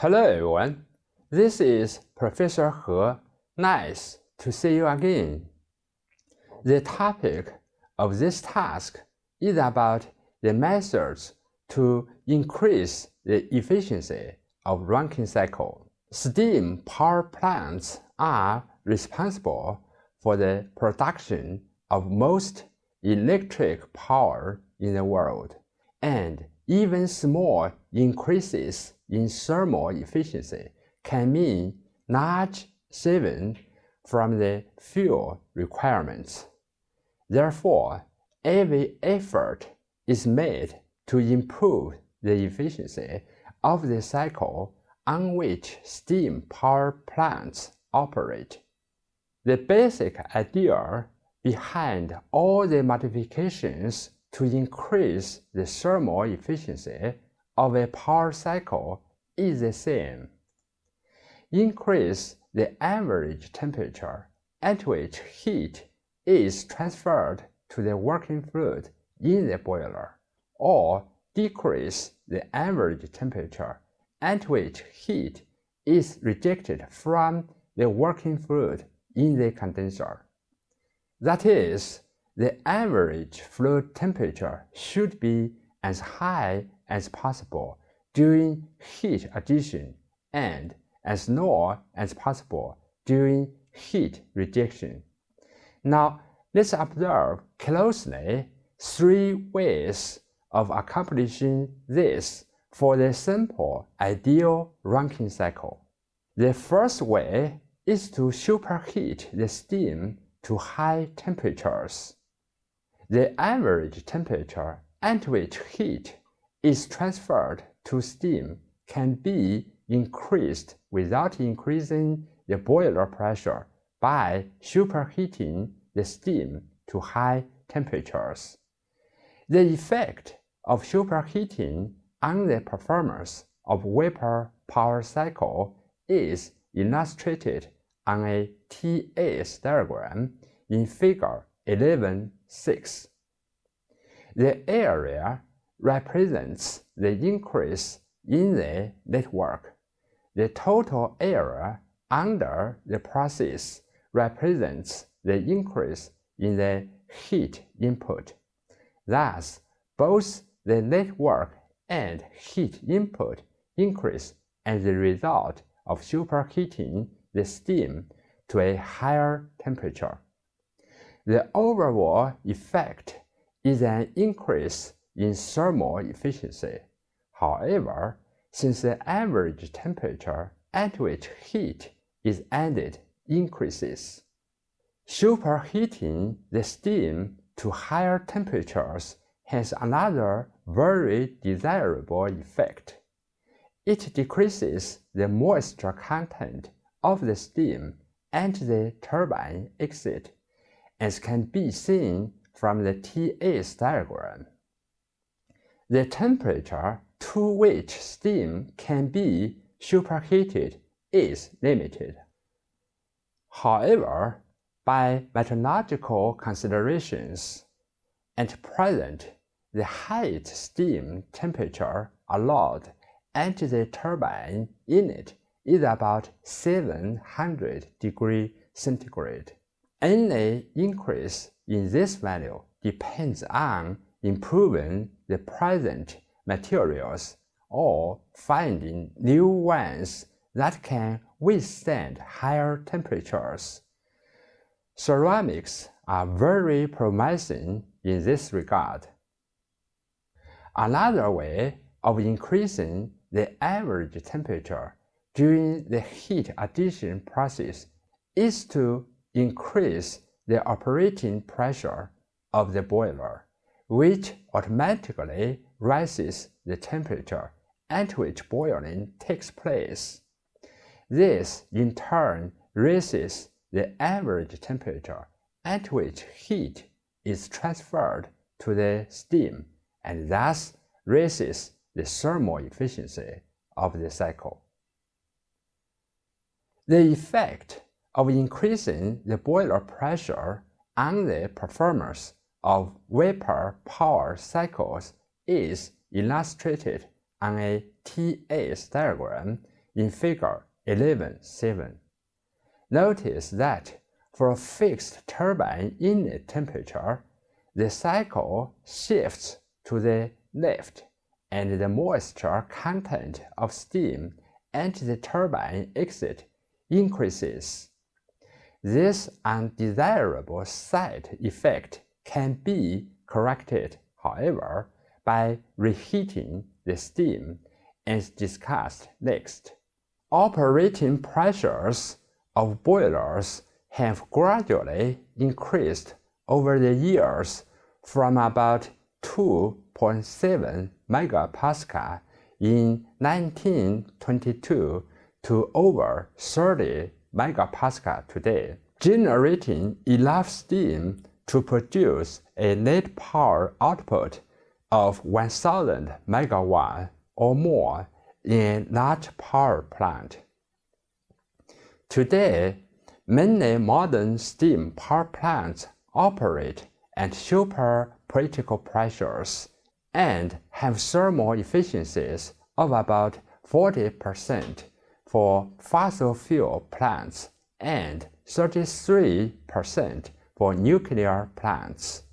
Hello everyone, this is Professor He. Nice to see you again. The topic of this task is about the methods to increase the efficiency of Rankine cycle. Steam power plants are responsible for the production of most electric power in the world, and even small increases in thermal efficiency can mean large savings from the fuel requirements. Therefore, every effort is made to improve the efficiency of the cycle on which steam power plants operate. The basic idea behind all the modifications to increase the thermal efficiency of a power cycle is the same. Increase the average temperature at which heat is transferred to the working fluid in the boiler, or decrease the average temperature at which heat is rejected from the working fluid in the condenser. That is, the average fluid temperature should be as high as possible during heat addition and as low as possible during heat rejection. Now, let's observe closely three ways of accomplishing this for the simple ideal Rankine cycle. The first way is to superheat the steam to high temperatures. The average temperature at which heat is transferred to steam can be increased without increasing the boiler pressure by superheating the steam to high temperatures. The effect of superheating on the performance of vapor power cycle is illustrated on a TS diagram in Figure 11.6. The area represents the increase in the network. The total area under the process represents the increase in the heat input. Thus, both the network and heat input increase as a result of superheating the steam to a higher temperature. The overall effect is an increase in thermal efficiency. However, since the average temperature at which heat is added increases, superheating the steam to higher temperatures has another very desirable effect. It decreases the moisture content of the steam at the turbine exit, as can be seen from the TS diagram. The temperature to which steam can be superheated is limited. However, by metallurgical considerations, at present, the highest steam temperature allowed at the turbine unit is about 700 degrees centigrade. Any increase in this value depends on improving the present materials or finding new ones that can withstand higher temperatures. Ceramics are very promising in this regard. Another way of increasing the average temperature during the heat addition process is to increase the operating pressure of the boiler, which automatically raises the temperature at which boiling takes place. This, in turn, raises the average temperature at which heat is transferred to the steam, and thus raises the thermal efficiency of the cycle. The effect of increasing the boiler pressure on the performance of vapor power cycles is illustrated on a TS diagram in figure 11.7. Notice that for a fixed turbine inlet temperature, the cycle shifts to the left and the moisture content of steam at the turbine exit increases. This undesirable side effect can be corrected, however, by reheating the steam, as discussed next. Operating pressures of boilers have gradually increased over the years from about 2.7 megapascal in 1922 to over 30 megapascal today, generating enough steam to produce a net power output of 1,000 megawatt or more in a large power plant. Today, many modern steam power plants operate at supercritical pressures and have thermal efficiencies of about 40% for fossil fuel plants and 33% for nuclear plants.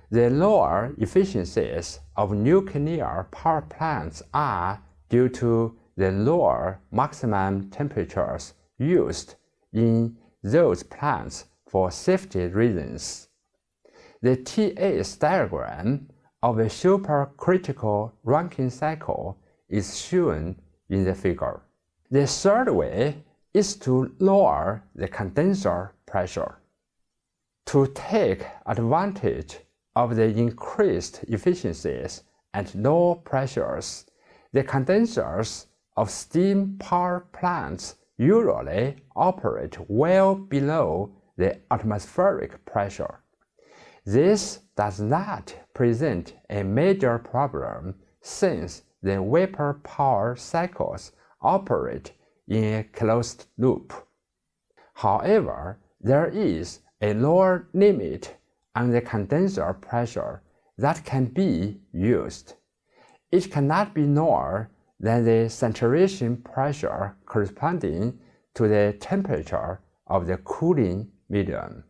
The lower efficiencies of nuclear power plants are due to the lower maximum temperatures used in those plants for safety reasons. The TS diagram of a supercritical Rankine cycle is shown in the figure. The third way is to lower the condenser pressure. To take advantage of the increased efficiencies at low pressures, the condensers of steam power plants usually operate well below the atmospheric pressure. This does not present a major problem since the vapor power cycles operate in a closed loop. However, there is a lower limit on the condenser pressure that can be used. It cannot be lower than the saturation pressure corresponding to the temperature of the cooling medium.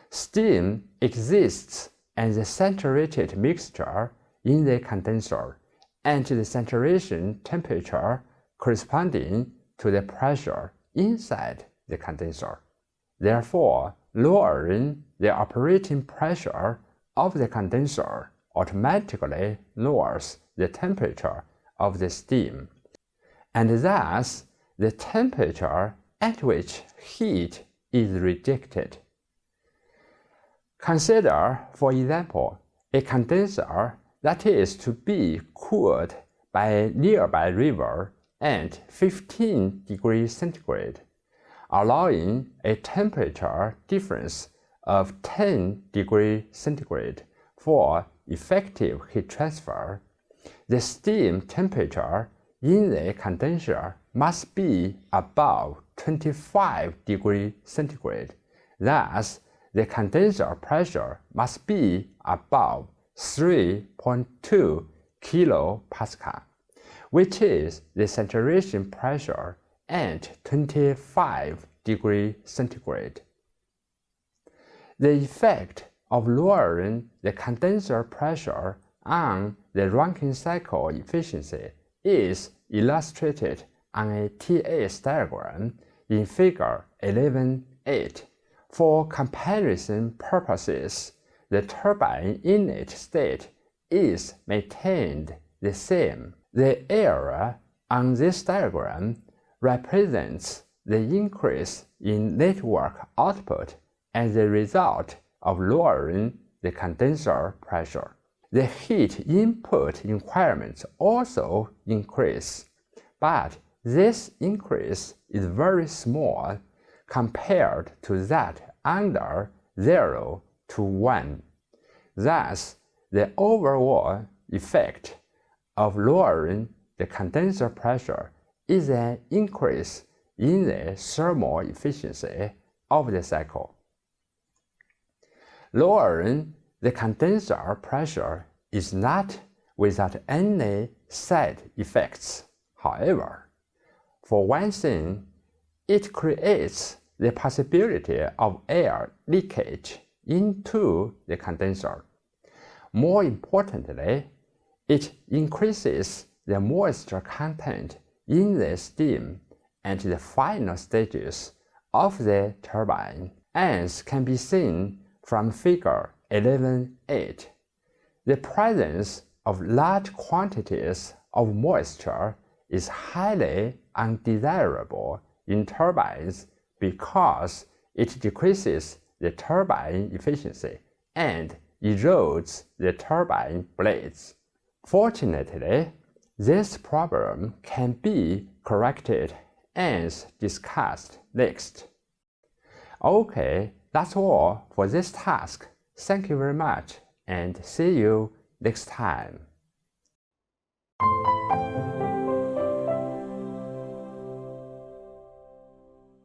Steam exists as a saturated mixture in the condenser and the saturation temperature corresponding to the pressure inside the condenser. Therefore, lowering the operating pressure of the condenser automatically lowers the temperature of the steam, and thus the temperature at which heat is rejected. Consider, for example, a condenser that is to be cooled by a nearby river at 15 degrees centigrade, allowing a temperature difference of 10 degrees centigrade for effective heat transfer. The steam temperature in the condenser must be above 25 degrees centigrade. Thus, the condenser pressure must be above 3.2 kilopascal, which is the saturation pressure at 25 degrees centigrade. The effect of lowering the condenser pressure on the Rankine cycle efficiency is illustrated on a TS diagram in figure 11.8. For comparison purposes, the turbine inlet state is maintained the same. The area on this diagram represents the increase in network output as a result of lowering the condenser pressure. The heat input requirements also increase, but this increase is very small compared to that under 0 to 1. Thus, the overall effect of lowering the condenser pressure is an increase in the thermal efficiency of the cycle. Lowering the condenser pressure is not without any side effects. However, For one thing, it creates the possibility of air leakage into the condenser. More importantly, it increases the moisture content in the steam at the final stages of the turbine, as can be seen from Figure 11.8. The presence of large quantities of moisture is highly undesirable in turbines because it decreases the turbine efficiency and erodes the turbine blades. Fortunately, this problem can be corrected as discussed next. Okay, that's all for this task. Thank you very much and see you next time.